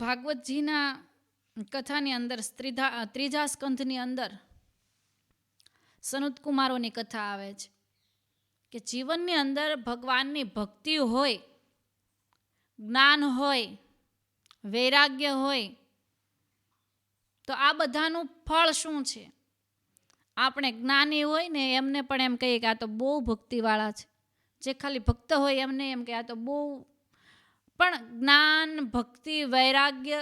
ભાગવતજીના કથાની અંદર ત્રીજા સ્કંધની અંદર સનત કુમારોની કથા આવે છે કે જીવનની અંદર ભગવાનની ભક્તિ હોય, જ્ઞાન હોય, વૈરાગ્ય હોય તો આ બધાનું ફળ શું છે? આપણે જ્ઞાની હોય ને એમને પણ એમ કહીએ કે આ તો બહુ ભક્તિવાળા છે. જે ખાલી ભક્ત હોય એમને એમ કે આ તો બહુ, પણ જ્ઞાન, ભક્તિ, વૈરાગ્ય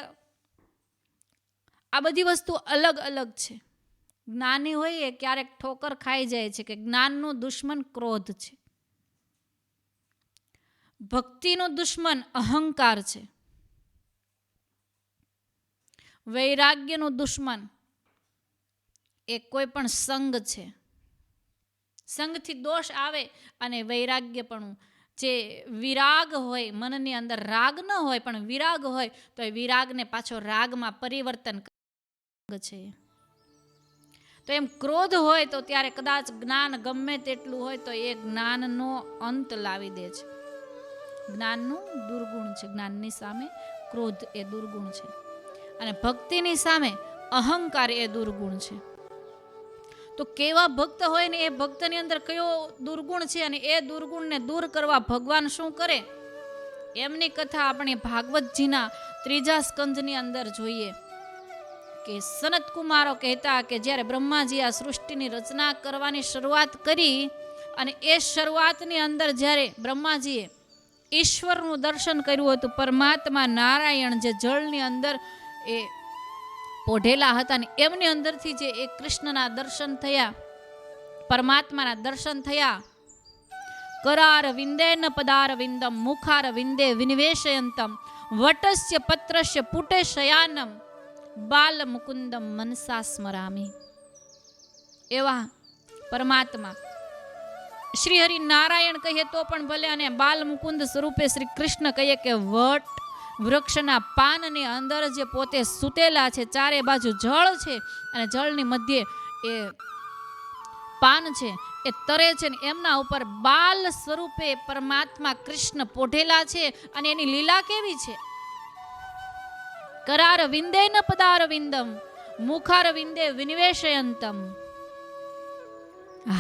આ બધી વસ્તુ અલગ અલગ છે. જ્ઞાની હોય એ ક્યારેક ઠોકર ખાઈ જાય છે કે જ્ઞાનનું દુશ્મન ક્રોધ છે, ભક્તિનું દુશ્મન અહંકાર છે, વૈરાગ્યનું દુશ્મન એ કોઈ પણ સંગ છે. સંગથી દોષ આવે અને વૈરાગ્યપણું, જે વિરાગ હોય, મનની અંદર રાગ ન હોય પણ વિરાગ હોય તો એ વિરાગને પાછો રાગમાં પરિવર્તન છે. તો એમ ક્રોધ હોય તો ત્યારે કદાચ જ્ઞાન ગમે તેટલું હોય તો એ જ્ઞાનનો અંત લાવી દે છે. જ્ઞાનનું દુર્ગુણ છે. જ્ઞાનની સામે ક્રોધ એ દુર્ગુણ છે અને ભક્તિની સામે અહંકાર એ દુર્ગુણ છે. તો કેવા ભક્ત હોય ને એ ભક્તની અંદર કયો દુર્ગુણ છે અને એ દુર્ગુણને દૂર કરવા ભગવાન શું કરે, એમની કથા આપણે ભાગવતજીના ત્રીજા સ્કંધની અંદર જોઈએ કે સનત કુમારો કહેતા કે જ્યારે બ્રહ્માજી આ સૃષ્ટિની રચના કરવાની શરૂઆત કરી અને એ શરૂઆતની અંદર જ્યારે બ્રહ્માજીએ ઈશ્વરનું દર્શન કર્યું હતું, પરમાત્મા નારાયણ જે જળની અંદર એ પોઢેલા હતા ને એમની અંદરથી જે એ કૃષ્ણના દર્શન થયા, પરમાત્માના દર્શન થયા. કરાર વિંદેન પદાર વિંદમ મુખાર વિંદે વિનિવેશયંતમ વટસ્ય પત્રસ્ય પુટે શયાનમ બાલ મુકુંદમ મનસા સ્મરામી. એવા પરમાત્મા શ્રી હરિ નારાયણ કહીએ તો પણ ભલે અને બાલ મુકુંદ સ્વરૂપે શ્રી કૃષ્ણ કહીએ કે વટ વૃક્ષના પાનની અંદર જે પોતે સૂતેલા છે, ચારે બાજુ જળ છે અને જળની મધ્યે એ પાન છે, એ તરે છે ને એમના ઉપર બાલ સ્વરૂપે પરમાત્મા કૃષ્ણ પોઢેલા છે. અને એની લીલા કેવી છે? કરાર વિંદે ન પદાર વિંદમ મુખાર વિંદે વિનિવેશયંતમ.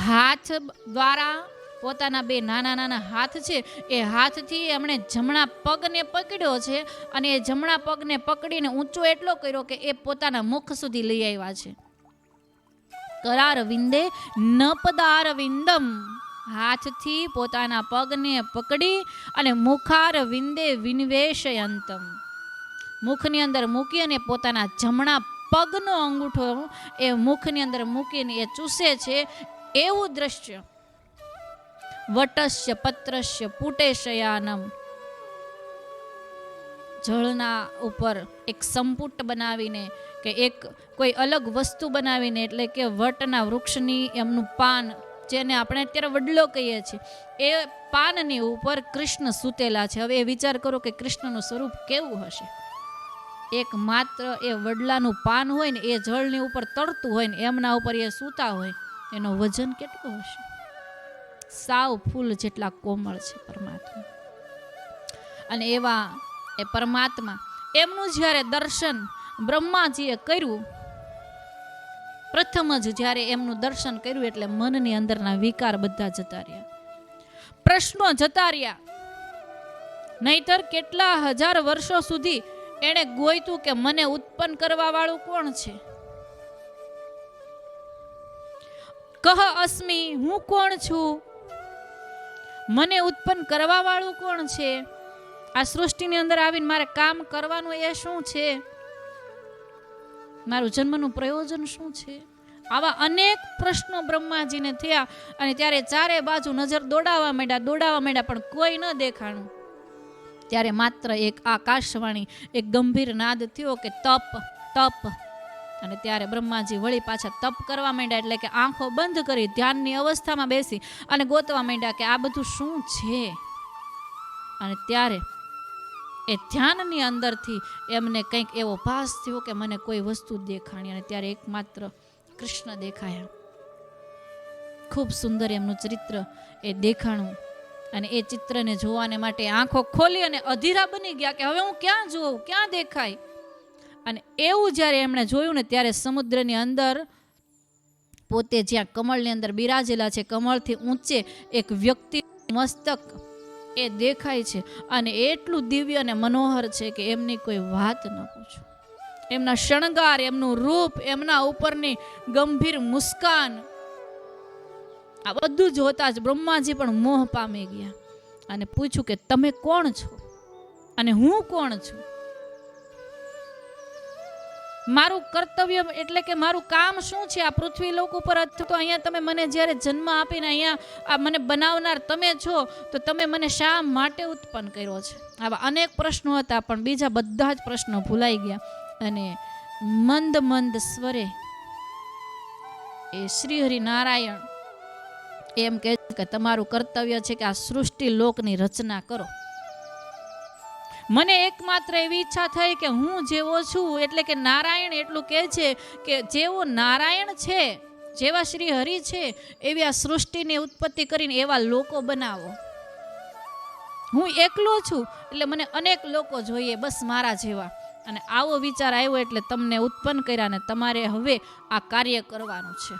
હાથ દ્વારા પોતાના બે નાના નાના હાથ છે, એ હાથથી એમણે જમણા પગને પકડ્યો છે અને એ જમણા પગને પકડીને ઊંચો એટલો કર્યો કે એ પોતાના મુખ સુધી લઈ આવ્યા છે. કરાર વિંદે ન પદાર વિંદમ, હાથથી પોતાના પગને પકડી અને મુખાર વિંદે વિનિવેશયંતમ, મુખની અંદર મૂકી અને પોતાના જમણા પગનો અંગૂઠો એ મુખની અંદર મૂકીને એ ચૂસે છે. એવું દ્રશ્ય વટસ્ય પત્રસ્ય પુટે શયાનમ, જળના ઉપર એક સંપુટ બનાવીને કે એક કોઈ અલગ વસ્તુ બનાવીને, એટલે કે વટના વૃક્ષની એમનું પાન, જેને આપણે અત્યારે વડલો કહીએ છીએ, એ પાનની ઉપર કૃષ્ણ સૂતેલા છે. હવે એ વિચાર કરો કે કૃષ્ણનું સ્વરૂપ કેવું હશે. એક માત્ર એ વડલાનું પાન હોય ને એ જળની ઉપર તરતું હોય ને એમના ઉપર એ સૂતા હોય, એનો વજન કેટલું હશે? સાવ ફૂલ જેટલા કોમળ છે પરમાત્મા. અને એવા એ પરમાત્મા એમનું જ્યારે દર્શન બ્રહ્માજીએ કર્યું, પ્રથમ જ જ્યારે એમનું દર્શન કર્યું એટલે મનની અંદરના વિકાર બધા જતા રહ્યા, પ્રશ્નો જતા રહ્યા. નહીતર કેટલા હજાર વર્ષો સુધી એણે ગોઈતું કે મને ઉત્પન્ન કરવા વાળું કોણ છે? કહ અસ્મિ, હું કોણ છું? મને ઉત્પન્ન કરવા વાળું કોણ છે? આ સૃષ્ટિની અંદર આવીને મારે કામ કરવાનું એ શું છે? મારું જન્મનું પ્રયોજન શું છે? આવા અનેક પ્રશ્નો બ્રહ્માજીને થયા. અને ત્યારે ચારે બાજુ નજર દોડાવવા માંડ્યા પણ કોઈ ન દેખાણું. ત્યારે માત્ર એક આકાશવાણી, એક ગંભીર નાદ થયો કે તપ તપ. અને ત્યારે બ્રહ્માજી વળી પાછા તપ કરવા માંડ્યા, એટલે કે આંખો બંધ કરી ધ્યાનની અવસ્થામાં બેસી અને ગોતવા માંડ્યા કે આ બધું શું છે. અને ત્યારે એ ધ્યાનની અંદરથી એમને કંઈક એવો ભાસ થયો કે મને કોઈ વસ્તુ દેખાણી. અને ત્યારે એકમાત્ર કૃષ્ણ દેખાયા. ખૂબ સુંદર એમનું ચરિત્ર એ દેખાણું. અને એ ચિત્રને જોવાને માટે આંખો ખોલી અને અધીરા બની ગયા કે હવે હું ક્યાં જોઉં, ક્યાં દેખાય. અને એવું જ્યારે એમણે જોયું ને ત્યારે સમુદ્રની અંદર પોતે જ્યાં કમળની અંદર બિરાજેલા છે, કમળથી ઊંચે એક વ્યક્તિ મસ્તક એ દેખાય છે અને એટલું દિવ્ય અને મનોહર છે કે એમની કોઈ વાત ન પૂછો. એમના શણગાર, એમનું રૂપ, એમના ઉપરની ગંભીર મુસ્કાન, આ બધું જોતા જ બ્રહ્માજી પણ મોહ પામી ગયા અને પૂછ્યું કે તમે કોણ છો અને હું કોણ છું? મારું કર્તવ્ય એટલે કે મારું કામ શું છે આ પૃથ્વી લોક ઉપર? તો અહીંયા તમે મને જ્યારે જન્મ આપીને અહીંયા આ મને બનાવનાર તમે છો, તો તમે મને શા માટે ઉત્પન્ન કર્યો છે? આવા અનેક પ્રશ્નો હતા, પણ બીજા બધા જ પ્રશ્નો ભૂલાઈ ગયા અને મંદ મંદ સ્વરે એ શ્રી હરિ નારાયણ એમ કહે કે તમારું કર્તવ્ય છે કે આ સૃષ્ટિ લોકની રચના કરો. મને એકમાત્ર એવી ઈચ્છા થઈ કે હું જેવો છું, એટલે કે નારાયણ એટલું કહે છે કે જેવો નારાયણ છે, જેવા શ્રી હરિ છે, એવી આ સૃષ્ટિની ઉત્પત્તિ કરીને એવા લોકો બનાવો. હું એકલો છું એટલે મને અનેક લોકો જોઈએ, બસ મારા જેવા. અને આવો વિચાર આવ્યો એટલે તમને ઉત્પન્ન કર્યા ને તમારે હવે આ કાર્ય કરવાનું છે.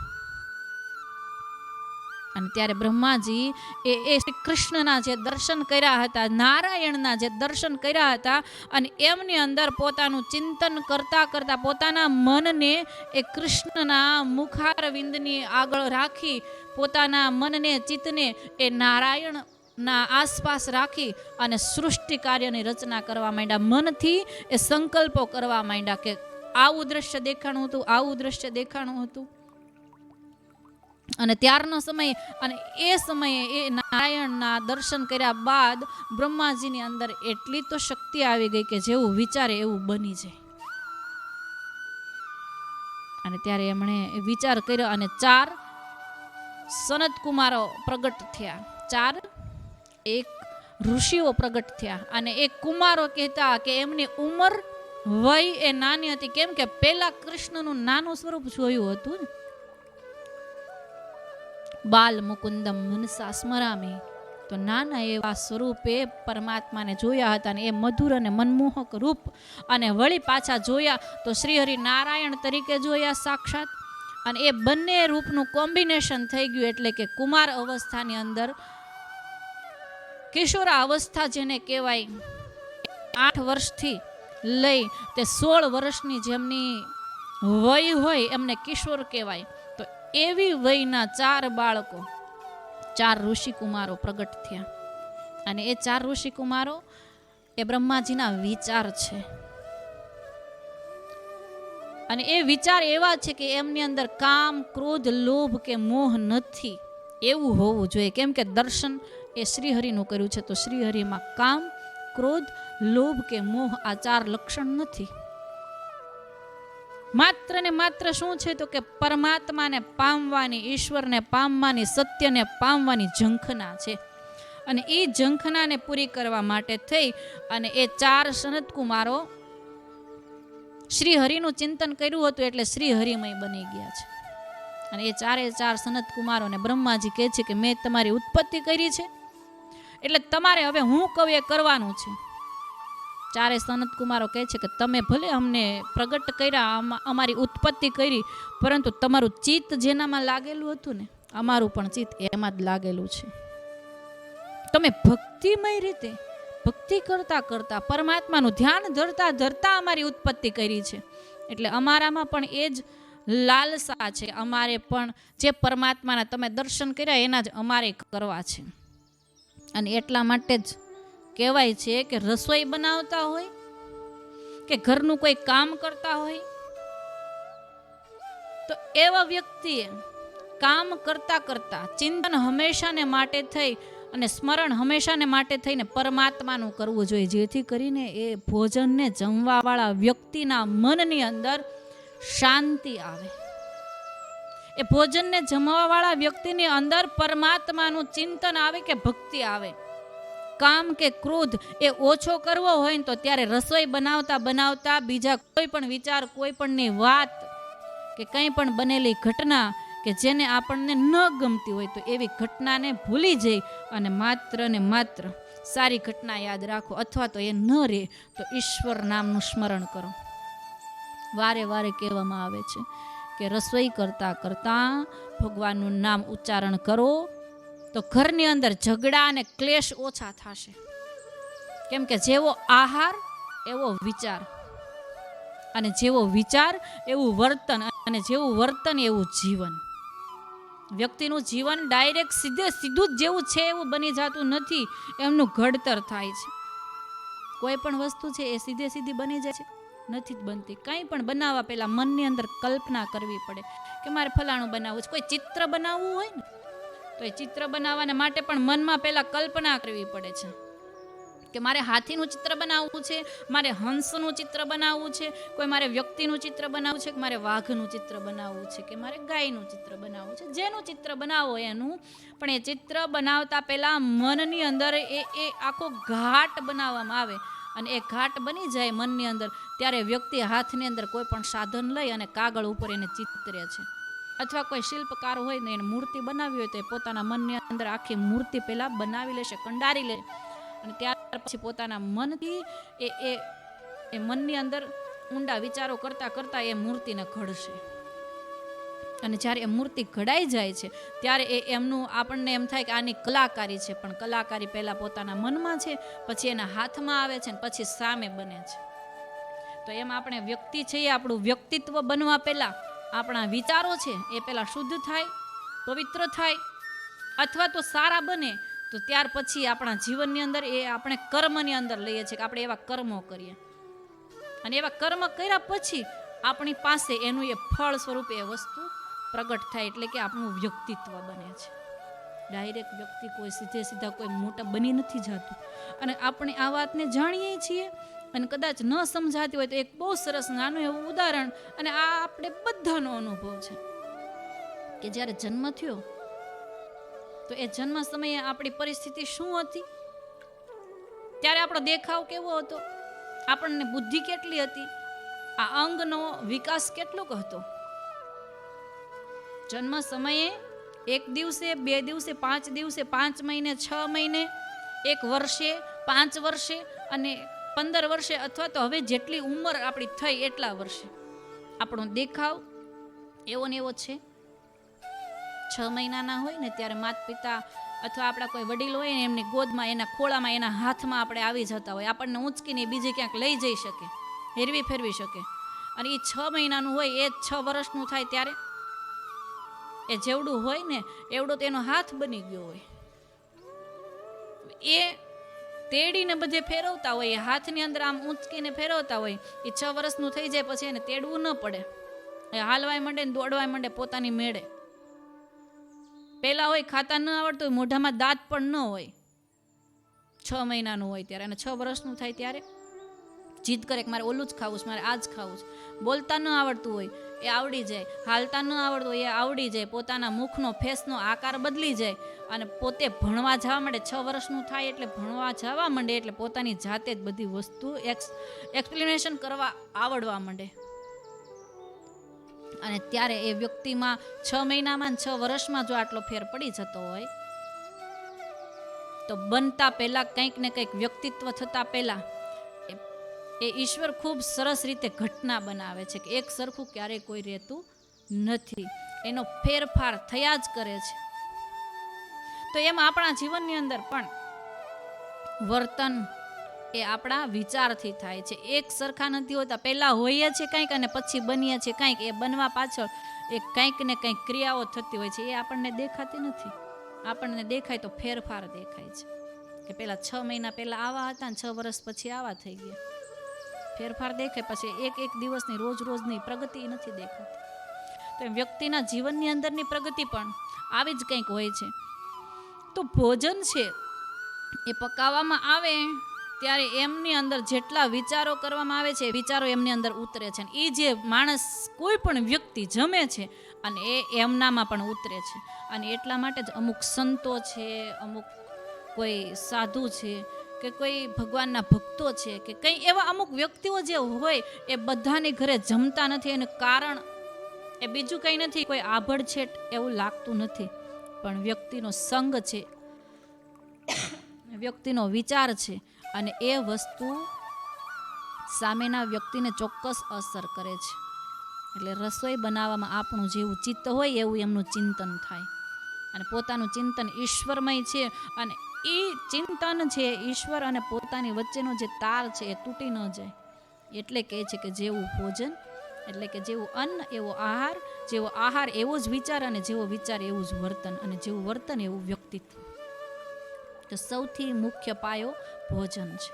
અને ત્યારે બ્રહ્માજી એ શ્રી કૃષ્ણના જે દર્શન કર્યા હતા, નારાયણના જે દર્શન કર્યા હતા, અને એમની અંદર પોતાનું ચિંતન કરતા કરતા પોતાના મનને એ કૃષ્ણના મુખારવિંદની આગળ રાખી, પોતાના મનને ચિત્તને એ નારાયણના આસપાસ રાખી અને સૃષ્ટિ કાર્યની રચના કરવા માંડ્યા. મનથી એ સંકલ્પો કરવા માંડ્યા કે આવું દ્રશ્ય દેખાણું હતું, આવું દ્રશ્ય દેખાણું હતું. અને ત્યારનો સમય, અને એ સમયે એ નારાયણના દર્શન કર્યા બાદ બ્રહ્માજીની અંદર એટલી તો શક્તિ આવી ગઈ કે જેવું વિચારે એવું બની જાય. અને ત્યારે એમણે વિચાર કર્યો અને 4 સનત કુમારો પ્રગટ થયા, 4 એક ઋષિઓ પ્રગટ થયા. અને એ કુમારો કહેતા કે એમની ઉંમર, વય એ નાની હતી, કેમ કે પેલા કૃષ્ણનું નાનું સ્વરૂપ જોયું હતું ને. બાલ મુકુંદમ મનસા સ્મરામી, તો નાના એવા સ્વરૂપે પરમાત્માને જોયા હતા. અને એ મધુર અને મનમોહક રૂપ, અને વળી પાછા જોયા તો શ્રી હરિ નારાયણ તરીકે જોયા સાક્ષાત. અને એ બંને રૂપનું કોમ્બિનેશન થઈ ગયું, એટલે કે કુમાર અવસ્થાની અંદર કિશોરા અવસ્થા જેને કહેવાય, 8 વર્ષથી લઈ તે 16 વર્ષની જેમની વય હોય એમને કિશોર કહેવાય. તો એવી વયના 4 બાળકો, 4 ઋષિકુમારો પ્રગટ થયા. અને એ 4 ઋષિકુમારો એ બ્રહ્માજીના વિચાર છે. અને એ વિચાર એવા છે કે એમની અંદર કામ, ક્રોધ, લોભ કે મોહ નથી. એવું હોવું જોઈએ, કેમ કે દર્શન એ શ્રીહરિનું કર્યું છે. તો શ્રીહરિમાં કામ, ક્રોધ, લોભ કે મોહ આ 4 લક્ષણ નથી. માત્ર ને માત્ર શું છે તો કે પરમાત્માને પામવાની, ઈશ્વરને પામવાની, સત્યને પામવાની ઝંખના છે. અને એ ઝંખનાને પૂરી કરવા માટે થઈ અને એ 4 સનત કુમારો શ્રી હરિનું ચિંતન કર્યું હતું, એટલે શ્રી હરિમય બની ગયા છે. અને એ 4 સનત કુમારોને બ્રહ્માજી કહે છે કે મેં તમારી ઉત્પત્તિ કરી છે, એટલે તમારે હવે હું કહું એ કરવાનું છે. 4 સનત કુમારો કહે છે કે તમે ભલે અમને પ્રગટ કર્યા, અમારી ઉત્પત્તિ કરી, પરંતુ તમારું ચિત્ત જેનામાં લાગેલું હતું ને, અમારું પણ ચિત્ત એમાં જ લાગેલું છે. તમે ભક્તિમય રીતે ભક્તિ કરતા કરતા, પરમાત્માનું ધ્યાન ધરતા ધરતા અમારી ઉત્પત્તિ કરી છે, એટલે અમારામાં પણ એ જ લાલસા છે. અમારે પણ જે પરમાત્માના તમે દર્શન કર્યા એના જ અમારે કરવા છે. અને એટલા માટે જ કહેવાય છે કે રસોઈ બનાવતા હોય કે ઘરનું કોઈ કામ કરતા હોય, તો એવા વ્યક્તિએ કામ કરતા કરતા ચિંતન હંમેશાને માટે થઈ અને સ્મરણ હંમેશાને માટે થઈને પરમાત્માનું કરવું જોઈએ, જેથી કરીને એ ભોજનને જમવાવાળા વ્યક્તિના મનની અંદર શાંતિ આવે. એ ભોજનને જમવાવાળા વ્યક્તિની અંદર પરમાત્માનું ચિંતન આવે કે ભક્તિ આવે. કામ કે ક્રોધ એ ઓછો કરવો હોય ને તો ત્યારે રસોઈ બનાવતા બનાવતા બીજા કોઈ પણ વિચાર, કોઈ પણની વાત કે કંઈ પણ બનેલી ઘટના કે જેને આપણને ન ગમતી હોય, તો એવી ઘટનાને ભૂલી જઈ અને માત્ર ને માત્ર સારી ઘટના યાદ રાખો, અથવા તો એ ન રહે તો ઈશ્વર નામનું સ્મરણ કરો. વારે વારે કહેવામાં આવે છે કે રસોઈ કરતાં કરતાં ભગવાનનું નામ ઉચ્ચારણ કરો તો ઘરની અંદર ઝઘડા અને ક્લેશ ઓછા થશે. કેમ કે જેવો આહાર એવો વિચાર, અને જેવો વિચાર એવું વર્તન, અને જેવું વર્તન એવું જીવન. વ્યક્તિનું જીવન ડાયરેક્ટ સીધું જ જેવું છે એવું બની જતું નથી, એમનું ઘડતર થાય છે. કોઈ પણ વસ્તુ છે એ સીધી બની જાય છે? નથી જ બનતી. કંઈ પણ બનાવવા પહેલા મનની અંદર કલ્પના કરવી પડે કે મારે ફલાણું બનાવવું છે. કોઈ ચિત્ર બનાવવું હોય ને તો એ ચિત્ર બનાવવાને માટે પણ મનમાં પહેલા કલ્પના કરવી પડે છે કે મારે હાથીનું ચિત્ર બનાવવું છે, મારે હંસનું ચિત્ર બનાવવું છે, કોઈ મારે વ્યક્તિનું ચિત્ર બનાવવું છે, કે મારે વાઘનું ચિત્ર બનાવવું છે, કે મારે ગાયનું ચિત્ર બનાવવું છે. જેનું ચિત્ર બનાવો એનું, પણ એ ચિત્ર બનાવતા પહેલા મનની અંદર એ આખો ઘાટ બનાવવામાં આવે, અને એ ઘાટ બની જાય મનની અંદર, ત્યારે વ્યક્તિ હાથની અંદર કોઈ પણ સાધન લઈ અને કાગળ ઉપર એને ચિતરે છે. અથવા કોઈ શિલ્પકાર હોય ને એને મૂર્તિ બનાવી હોય તો એ પોતાના મનની અંદર આખી મૂર્તિ પહેલા બનાવી લેશે, કંડારી લે, અને ત્યાર પછી પોતાના મનથી એ મનની અંદર ઊંડા વિચારો કરતા કરતા એ મૂર્તિને ઘડશે. અને જ્યારે એ મૂર્તિ ઘડાઈ જાય છે ત્યારે એમનું આપણને એમ થાય કે આની કલાકારી છે, પણ કલાકારી પહેલા પોતાના મનમાં છે, પછી એના હાથમાં આવે છે, પછી સામે બને છે. તો એમ આપણે વ્યક્તિ છીએ, આપણું વ્યક્તિત્વ બનવા પહેલા આપણા વિચારો છે એ પહેલા શુદ્ધ થાય, પવિત્ર થાય, અથવા તો સારા બને, તો ત્યાર પછી આપણા જીવનની અંદર એ આપણે કર્મની અંદર લઈએ છીએ કે આપણે એવા કર્મો કરીએ, અને એવા કર્મ કર્યા પછી આપણી પાસે એનું એ ફળ સ્વરૂપે એ વસ્તુ પ્રગટ થાય, એટલે કે આપણું વ્યક્તિત્વ બને છે. ડાયરેક્ટ વ્યક્તિ કોઈ સીધા કોઈ મોટા બની નથી જતું. અને આપણે આ વાતને જાણીએ છીએ, અને કદાચ ન સમજાતી હોય તો એક બહુ સરસ નાનું એવું ઉદાહરણ, અને આ આપણે બધાનો અનુભવ છે કે જ્યારે જન્મ થયો તો એ જન્મ સમયે આપણી પરિસ્થિતિ શું હતી, ત્યારે આપણો દેખાવ કેવો હતો, આપણને બુદ્ધિ કેટલી હતી, આ અંગનો વિકાસ કેટલોક હતો. જન્મ સમયે 1 દિવસે, 2 દિવસે, 5 દિવસે, 5 મહિને, 6 મહિને, 1 વર્ષે, 5 વર્ષે અને 15 વર્ષે, અથવા તો હવે જેટલી ઉંમર આપણી થઈ એટલા વર્ષે આપણો દેખાવ એવો ને એવો છે. 6 મહિનાના હોય ને ત્યારે માતા પિતા અથવા આપણા કોઈ વડીલ હોય ને એમની ગોદમાં, એના ખોળામાં, એના હાથમાં આપણે આવી જતા હોય, આપણને ઊંચકીને બીજે ક્યાંક લઈ જઈ શકે, હેરવી ફેરવી શકે. અને એ 6 મહિનાનું હોય, એ 6 વર્ષનું થાય ત્યારે એ જેવડું હોય ને એવડો તો એનો હાથ બની ગયો હોય. એ તેડીને બધે ફેરવતા હોય, એ હાથની અંદર આમ ઊંચકીને ફેરવતા હોય, એ 6 વર્ષનું થઈ જાય પછી એને તેડવું ન પડે, એ હાલવાય માંડે ને દોડવાય માંડે પોતાની મેળે. પહેલા હોય ખાતા ન આવડતું હોય, મોઢામાં દાંત પણ ન હોય, 6 મહિનાનું હોય ત્યારે, અને 6 વર્ષનું થાય ત્યારે જીદ કરે કે મારે ઓલું જ ખાવું છે, મારે આ જ ખાવું છે. બોલતા ન આવડતું હોય એ આવડી જાય, હાલતા ન આવડતું હોય એ આવડી જાય, પોતાના મુખનો ફેસનો આકાર બદલી જાય, અને પોતે ભણવા જવા માંડે. 6 વર્ષનું થાય એટલે ભણવા જવા માંડે, એટલે પોતાની જાતે જ બધી વસ્તુ એક્સપ્લેનેશન કરવા આવડવા માંડે. અને ત્યારે એ વ્યક્તિમાં 6 મહિનામાં 6 વર્ષમાં જો આટલો ફેર પડી જતો હોય, તો બનતા પહેલા કંઈક ને કંઈક વ્યક્તિત્વ થતા પહેલા એ ઈશ્વર ખૂબ સરસ રીતે ઘટના બનાવે છે કે એક સરખું ક્યારેય કોઈ રહેતું નથી, એનો ફેરફાર થયા જ કરે છે. તો એમ આપણા જીવનની અંદર પણ વર્તન એ આપણા વિચારથી થાય છે. એક સરખા નથી હોતા, પહેલા હોઈએ છીએ કંઈક અને પછી બનીએ છીએ કંઈક. એ બનવા પાછળ એ કંઈક ને કંઈક ક્રિયાઓ થતી હોય છે, એ આપણને દેખાતી નથી. આપણને દેખાય તો ફેરફાર દેખાય છે કે પહેલા 6 મહિના પહેલા આવા હતા ને 6 વર્ષ પછી આવા થઈ ગયા. ફેરફાર દેખાય, પછી એક દિવસની રોજની પ્રગતિ નથી દેખાતી. તો વ્યક્તિના જીવનની અંદરની પ્રગતિ પણ આવી જ કંઈક હોય છે. તો ભોજન છે એ પકાવવામાં આવે ત્યારે એમની અંદર જેટલા વિચારો કરવામાં આવે છે, વિચારો એમની અંદર ઉતરે છે. એ જે માણસ કોઈ પણ વ્યક્તિ જમે છે અને એ એમનામાં પણ ઉતરે છે. અને એટલા માટે જ અમુક સંતો છે, અમુક કોઈ સાધુ છે, કે કોઈ ભગવાનના ભક્તો છે, કે કંઈ એવા અમુક વ્યક્તિઓ જે હોય એ બધાની ઘરે જમતા નથી. એનું કારણ એ બીજું કંઈ નથી, કોઈ આભડછેટ એવું લાગતું નથી, પણ વ્યક્તિનો સંગ છે, વ્યક્તિનો વિચાર છે, અને એ વસ્તુ સામેના વ્યક્તિને ચોક્કસ અસર કરે છે. એટલે રસોઈ બનાવવામાં આપણું જેવું ચિત્ત હોય એવું એમનું ચિંતન થાય, અને પોતાનું ચિંતન ઈશ્વરમય છે, અને એ ચિંતન છે ઈશ્વર અને પોતાની વચ્ચેનો જે તાર છે એ તૂટી ન જાય. એટલે કહે છે કે જેવું ભોજન એટલે કે જેવું અન્ન એવો આહાર, જેવો આહાર એવો જ વિચાર, અને જેવો વિચાર એવું જ વર્તન, અને જેવું વર્તન એવું વ્યક્તિત્વ. તો સૌથી મુખ્ય પાયો ભોજન છે.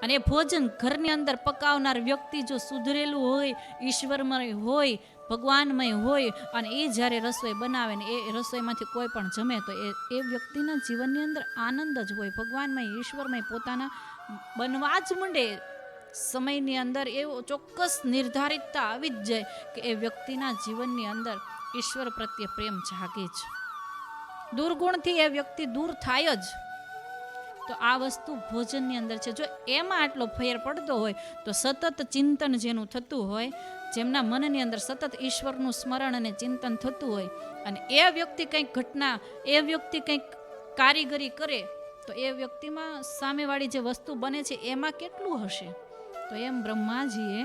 અને એ ભોજન ઘરની અંદર પકાવનાર વ્યક્તિ જો સુધરેલું હોય, ઈશ્વરમય હોય, ભગવાનમય હોય, અને એ જ્યારે રસોઈ બનાવે ને એ રસોઈમાંથી કોઈ પણ જમે તો એ વ્યક્તિના જીવનની અંદર આનંદ જ હોય. ભગવાનમય, ઈશ્વરમય પોતાના બનવા જ માંડે. સમયની અંદર એવો ચોક્કસ નિર્ધારિતતા આવી જ જાય કે એ વ્યક્તિના જીવનની અંદર ઈશ્વર પ્રત્યે પ્રેમ જાગે છે. દુર્ગુણથી એ વ્યક્તિ દૂર થાય જ. તો આ વસ્તુ ભોજનની અંદર છે. જો એમાં આટલો ફેર પડતો હોય તો સતત ચિંતન જેનું થતું હોય, જેમના મનની અંદર સતત ઈશ્વરનું સ્મરણ અને ચિંતન થતું હોય, અને એ વ્યક્તિ કંઈક ઘટના, એ વ્યક્તિ કંઈક કારીગરી કરે તો એ વ્યક્તિમાં સામેવાળી જે વસ્તુ બને છે એમાં કેટલું હશે. તો એમ બ્રહ્માજીએ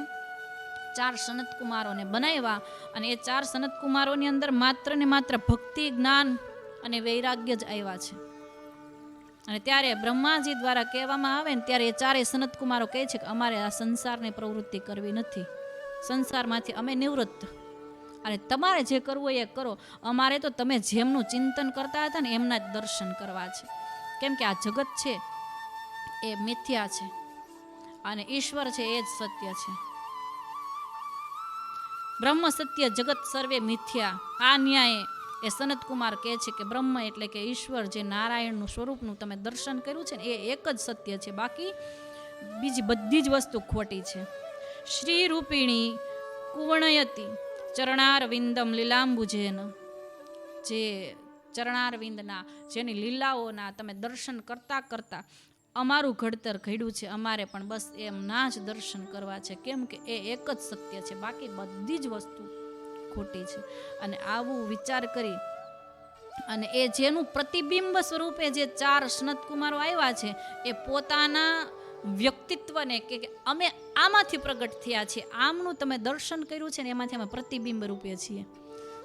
4 સનત કુમારોને બનાવ્યા, અને એ 4 સનત કુમારોની અંદર માત્ર ને માત્ર ભક્તિ, જ્ઞાન અને વૈરાગ્ય જ આવ્યા છે. અને ત્યારે બ્રહ્માજી દ્વારા કહેવામાં આવે ને ત્યારે એ 4 સનત કુમારો કહે છે કે અમારે આ સંસારની પ્રવૃત્તિ કરવી નથી, સંસારમાંથી અમે નિવૃત્ત, અને તમારે જે કરવું એ કરો. અમારે તો તમે જેમનું ચિંતન કરતા હતા ને એમના જ દર્શન કરવા છે. કેમ કે આ જગત છે એ મિથ્યા છે, અને ઈશ્વર છે એ જ સત્ય છે. બ્રહ્મ સત્ય જગત સર્વે મિથ્યા. આ ન્યાય એ સનત કુમાર કહે છે કે બ્રહ્મ એટલે કે ઈશ્વર, જે નારાયણનું સ્વરૂપનું તમે દર્શન કર્યું છે ને એ એક જ સત્ય છે, બાકી બીજી બધી જ વસ્તુ ખોટી છે. શ્રી રૂપિણી કુવણયતી ચરણારવિંદમ લીલાંબુજેન. જે ચરણારવિંદના, જેની લીલાઓના તમે દર્શન કરતા કરતા અમારું ઘડતર ઘડ્યું છે, અમારે પણ બસ એમના જ દર્શન કરવા છે. કેમ કે એ એક જ સત્ય છે, બાકી બધી જ વસ્તુ ખોટી છે. અને આવું વિચાર કરી અને એ જેનું પ્રતિબિંબ સ્વરૂપે જે 4 સનત કુમારો આવ્યા છે એ પોતાના વ્યક્તિત્વને કે અમે આમાંથી પ્રગટ થયા છીએ, આમનું તમે દર્શન કર્યું છે ને એમાંથી અમે પ્રતિબિંબ રૂપે છીએ.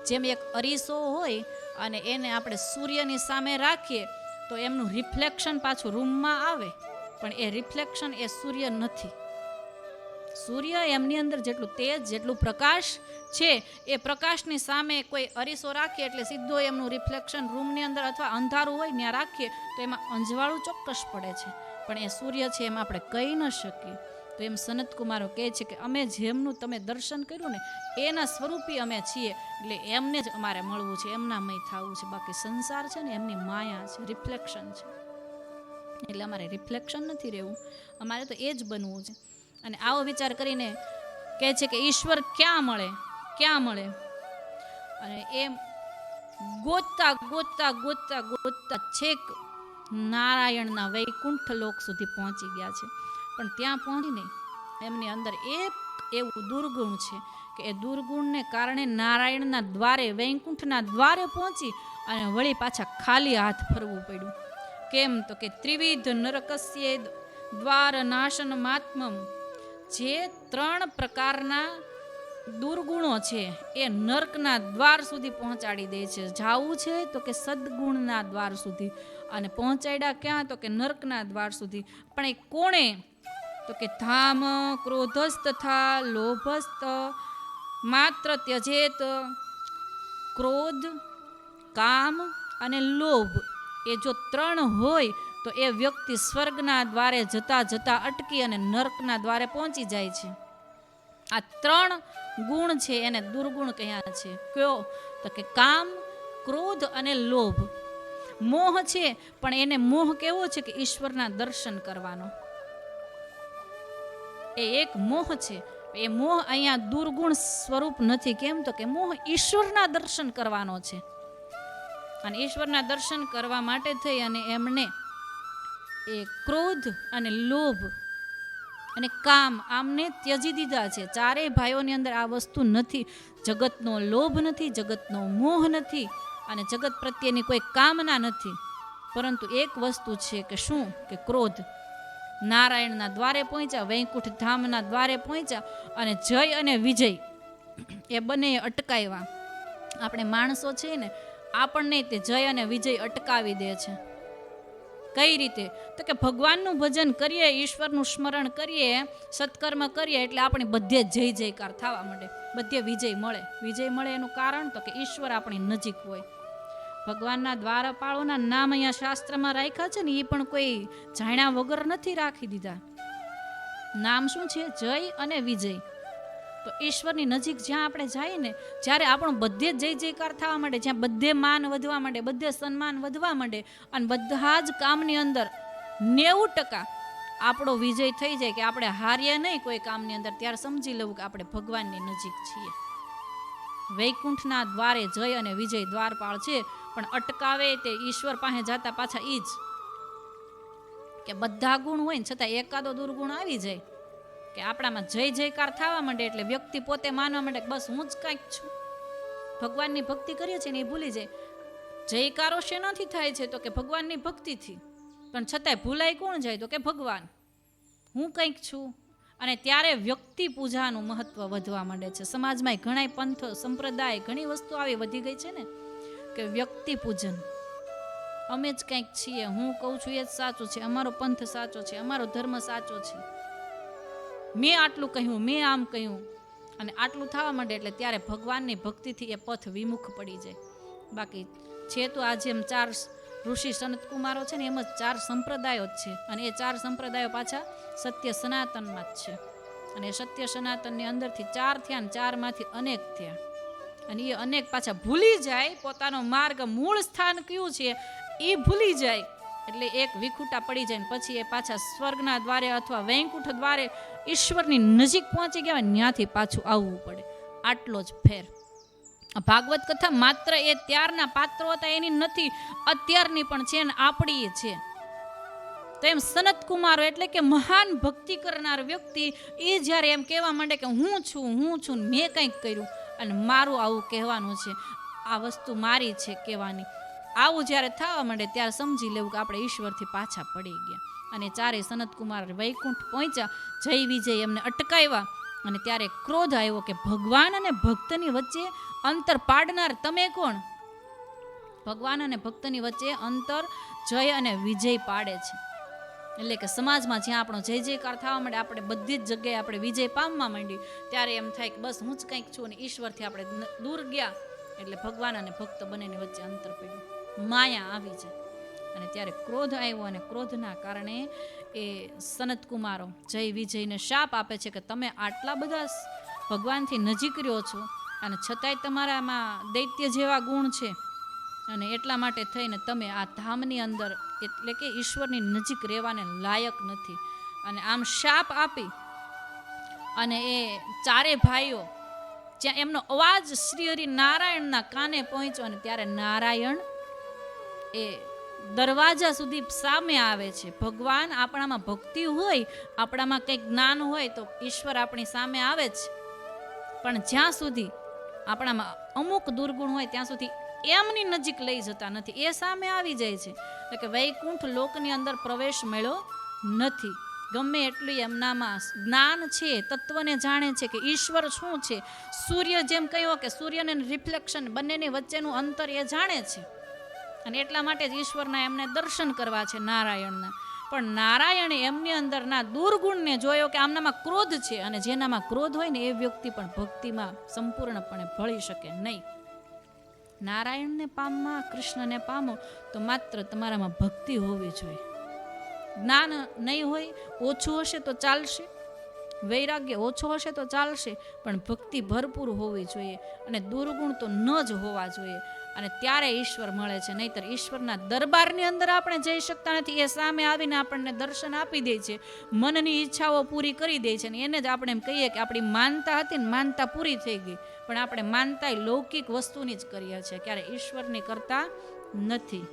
જેમ એક અરીસો હોય અને એને આપણે સૂર્યની સામે રાખીએ તો એમનું રિફ્લેક્શન પાછું રૂમમાં આવે, પણ એ રિફ્લેક્શન એ સૂર્ય નથી. સૂર્ય એમની અંદર જેટલું તેજ, જેટલું પ્રકાશ છે, એ પ્રકાશની સામે કોઈ અરીસો રાખીએ એટલે સીધો એમનું રિફ્લેક્શન રૂમની અંદર અથવા અંધારું હોય ત્યાં રાખીએ તો એમાં અંજવાળું ચોક્કસ પડે છે, પણ એ સૂર્ય છે એમ આપણે કહી ન શકીએ. તો એમ સનત કુમારો કહે છે કે અમે જેમનું તમે દર્શન કર્યું ને એના સ્વરૂપી અમે છીએ, એટલે એમને જ અમારે મળવું છે, એમનામય થવું છે. બાકી સંસાર છે ને એમની માયા છે, રિફ્લેક્શન છે, એટલે અમારે રિફ્લેક્શન નથી રહેવું, અમારે તો એ જ બનવું છે. અને આવો વિચાર કરીને કહે છે કે ઈશ્વર ક્યાં મળે, ક્યાં મળે? અને એમ ગોતતા ગોતતા ગોતતા ગોતતા છેક નારાયણના વૈકુંઠ લોક સુધી પહોંચી ગયા છે. પણ ત્યાં પહોંચીને એમની અંદર એક એવું દુર્ગુણ છે કે એ દુર્ગુણને કારણે નારાયણના દ્વારે, વૈકુંઠના દ્વારે પહોંચી અને વળી પાછા ખાલી હાથ ફરવું પડ્યું. કેમ તો કે ત્રિવિધ નરકસ્ય દ્વાર નાશન માત્મમ. જે 3 પ્રકારના દુર્ગુણો છે એ નર્કના દ્વાર સુધી પહોંચાડી દે છે. જાવું છે તો કે સદગુણના દ્વાર સુધી, અને પહોંચાડ્યા ક્યાં તો કે નર્કના દ્વાર સુધી. પણ એ કોણે? તો કે ધામ ક્રોધસ્ત તથા લોભસ્ત માત્ર ત્યજેત. ક્રોધ, કામ અને લોભ એ જો 3 હોય તો એ વ્યક્તિ સ્વર્ગના દ્વારે જતા જતા અટકી અને નર્કના દ્વારે પહોંચી જાય છે. આ 3 ગુણ છે એને દુર્ગુણ કહ્યા છે. કયો? તો કે કામ, ક્રોધ અને લોભ. મોહ છે, પણ એને મોહ કેવો છે કે ઈશ્વરના દર્શન કરવાનો, એ એક મોહ છે. એ મોહ અહીંયા દુર્ગુણ સ્વરૂપ નથી. કેમ તો કે મોહ ઈશ્વરના દર્શન કરવાનો છે, અને ઈશ્વરના દર્શન કરવા માટે થઈ અને એમને એ ક્રોધ અને લોભ અને કામ આમને ત્યજી દીધા છે. 4 ભાઈઓની અંદર આ વસ્તુ નથી. જગતનો લોભ નથી, જગતનો મોહ નથી, અને જગત પ્રત્યેની કોઈ કામના નથી. પરંતુ એક વસ્તુ છે કે શું? કે ક્રોધ. નારાયણના દ્વારે પહોંચ્યા, વૈકુંઠ ધામના દ્વારે પહોંચ્યા અને જય અને વિજય એ બંને અટકાવ્યા. આપણે માણસો છીએ ને, આપણને તે જય અને વિજય અટકાવી દે છે. કઈ રીતે? તો કે ભગવાનનું ભજન કરીએ, ઈશ્વરનું સ્મરણ કરીએ, સત્કર્મ કરીએ એટલે આપણે બધે જય જયકાર થવા માંડે, બધે વિજય મળે. વિજય મળે એનું કારણ તો કે ઈશ્વર આપણી નજીક હોય. ભગવાનના દ્વારપાળોના નામ અહીંયા શાસ્ત્રમાં રાખ્યા છે ને, એ પણ કોઈ જાણ્યા વગર નથી રાખી દીધા. નામ શું છે? જય અને વિજય. તો ઈશ્વરની નજીક જ્યાં આપણે જઈએ ને, જ્યારે આપણો બધે જ જય જયકાર થવા માંડે, જ્યાં બધે માન વધવા માંડે, બધે સન્માન વધવા માંડે અને બધા જ કામની અંદર 90% આપણો વિજય થઈ જાય, કે આપણે હારીએ નહીં કોઈ કામની અંદર, ત્યારે સમજી લેવું કે આપણે ભગવાનની નજીક છીએ. વૈકુંઠના દ્વારે જય અને વિજય દ્વારપાળ છે, પણ અટકાવે તે ઈશ્વર પાસે જતા પાછા ઈ જ કે બધા ગુણ હોય ને છતાં એકાદો દુર્ગુણ આવી જાય, કે આપણામાં જય જયકાર થવા માંડે એટલે વ્યક્તિ પોતે માનવા માંડે કે બસ હું જ કાંઈક છું. ભગવાનની ભક્તિ કરીએ છીએ ને એ ભૂલી જાય. જયકારો શેનાથી થાય છે? તો કે ભગવાનની ભક્તિથી. પણ છતાંય ભૂલાય કોણ જાય? તો કે ભગવાન, હું કંઈક છું. અને ત્યારે વ્યક્તિ પૂજાનું મહત્વ વધવા માંડે છે. સમાજમાં ઘણા પંથ સંપ્રદાય ઘણી વસ્તુ આવી વધી ગઈ છે ને, કે વ્યક્તિ પૂજન. અમે જ કંઈક છીએ, હું કહું છું એ જ સાચું છે, અમારો પંથ સાચો છે, અમારો ધર્મ સાચો છે, મેં આટલું કહ્યું, મેં આમ કહ્યું. અને આટલું થવા માંડે એટલે ત્યારે ભગવાનની ભક્તિથી એ પથ વિમુખ પડી જાય. બાકી છે તો આજે એમ 4 ઋષિ સનત કુમારો છે ને, એમ જ 4 સંપ્રદાયો જ છે. અને એ 4 સંપ્રદાયો પાછા સત્ય સનાતનમાં જ છે. અને સત્ય સનાતનની અંદરથી 4 થયા ને 4માંથી અનેક થયા. અને એ અનેક પાછા ભૂલી જાય પોતાનો માર્ગ, મૂળ સ્થાન કયું છે એ ભૂલી જાય. એટલે એક વિખૂટા પડી જાય ને પછી એ પાછા સ્વર્ગના દ્વારે અથવા વૈકુંઠ દ્વારે ઈશ્વરની નજીક પહોંચી ગયા, ત્યાંથી પાછું આવવું પડે. આટલો જ ફેર. ભાગવત કથા માત્ર એ ત્યારના પાત્રો હતા એની નથી, અત્યારની પણ છે ને આપણી છે. તો એમ સનત કુમારો એટલે કે મહાન ભક્તિ કરનાર વ્યક્તિ એ જ્યારે એમ કહેવા માંડે કે હું છું, મેં કંઈક કર્યું અને મારું આવું કહેવાનું છે, આ વસ્તુ મારી છે કહેવાની, આવું જ્યારે થવા માંડે ત્યારે સમજી લેવું કે આપણે ઈશ્વરથી પાછા પડી ગયા. અને 4 સનત કુમાર વૈકુંઠ પહોંચ્યા, જય વિજય એમને અટકાવ્યા. અને ત્યારે ક્રોધ આવ્યો કે ભગવાન અને ભક્તની વચ્ચે અંતર પાડનાર તમે કોણ? ભગવાન અને ભક્તની વચ્ચે અંતર જય અને વિજય પાડે છે. એટલે કે સમાજમાં જ્યાં આપણો જય જયકાર થવા માંડે, આપણે બધી જ જગ્યાએ આપણે વિજય પામવા માંડી, ત્યારે એમ થાય કે બસ હું જ કંઈક છું. અને ઈશ્વરથી આપણે દૂર ગયા એટલે ભગવાન અને ભક્ત બંનેની વચ્ચે અંતર પડ્યું, માયા આવી જાય. અને ત્યારે ક્રોધ આવ્યો અને ક્રોધના કારણે એ સનત કુમારો જય વિજયને શાપ આપે છે કે તમે આટલા બધા ભગવાનથી નજીક રહ્યો છો અને છતાંય તમારામાં દૈત્ય જેવા ગુણ છે, અને એટલા માટે થઈને તમે આ ધામની અંદર એટલે કે ઈશ્વરની નજીક રહેવાને લાયક નથી. અને આમ શાપ આપી અને એ 4 ભાઈઓ જ્યાં એમનો અવાજ શ્રી હરિ નારાયણના કાને પહોંચ્યો, અને ત્યારે નારાયણ એ દરવાજા સુધી સામે આવે છે. ભગવાન આપણામાં ભક્તિ હોય, આપણામાં કંઈક જ્ઞાન હોય તો ઈશ્વર આપણી સામે આવે જ, પણ જ્યાં સુધી આપણામાં અમુક દુર્ગુણ હોય ત્યાં સુધી એમની નજીક લઈ જતા નથી, એ સામે આવી જાય છે. એટલે કે વૈકુંઠ લોકની અંદર પ્રવેશ મળ્યો નથી. ગમે એટલું એમનામાં જ્ઞાન છે, તત્વને જાણે છે કે ઈશ્વર શું છે. સૂર્ય જેમ કહ્યું કે સૂર્યને રિફ્લેક્શન બંનેની વચ્ચેનું અંતર એ જાણે છે, અને એટલા માટે જ ઈશ્વરના એમને દર્શન કરવા છે નારાયણના. પણ નારાયણે એમની અંદરના દુર્ગુણને જોયો કે આમનામાં ક્રોધ છે, અને જેનામાં ક્રોધ હોય ને એ વ્યક્તિ પણ ભક્તિમાં સંપૂર્ણપણે ભળી શકે નહીં. નારાયણને પામવા, કૃષ્ણને પામો તો માત્ર તમારામાં ભક્તિ હોવી જોઈએ. જ્ઞાન નહીં હોય, ઓછું હશે તો ચાલશે, વૈરાગ્ય ઓછો હશે તો ચાલશે, પણ ભક્તિ ભરપૂર હોવી જોઈએ, અને દુર્ગુણ તો ન જ હોવા જોઈએ. અને ત્યારે ઈશ્વર મળે છે. નહીતર ઈશ્વરના દરબારની અંદર આપણે જઈ શકતા નથી. એ સામે આવીને આપણને દર્શન આપી દે છે, મનની ઈચ્છાઓ પૂરી કરી દે છે, અને એને જ આપણે એમ કહીએ કે આપણી માનતા હતી ને માનતા પૂરી થઈ ગઈ. પણ આપણે માનતા લૌકિક વસ્તુની જ કરીએ છીએ, ક્યારે ઈશ્વરની કરતા નથી.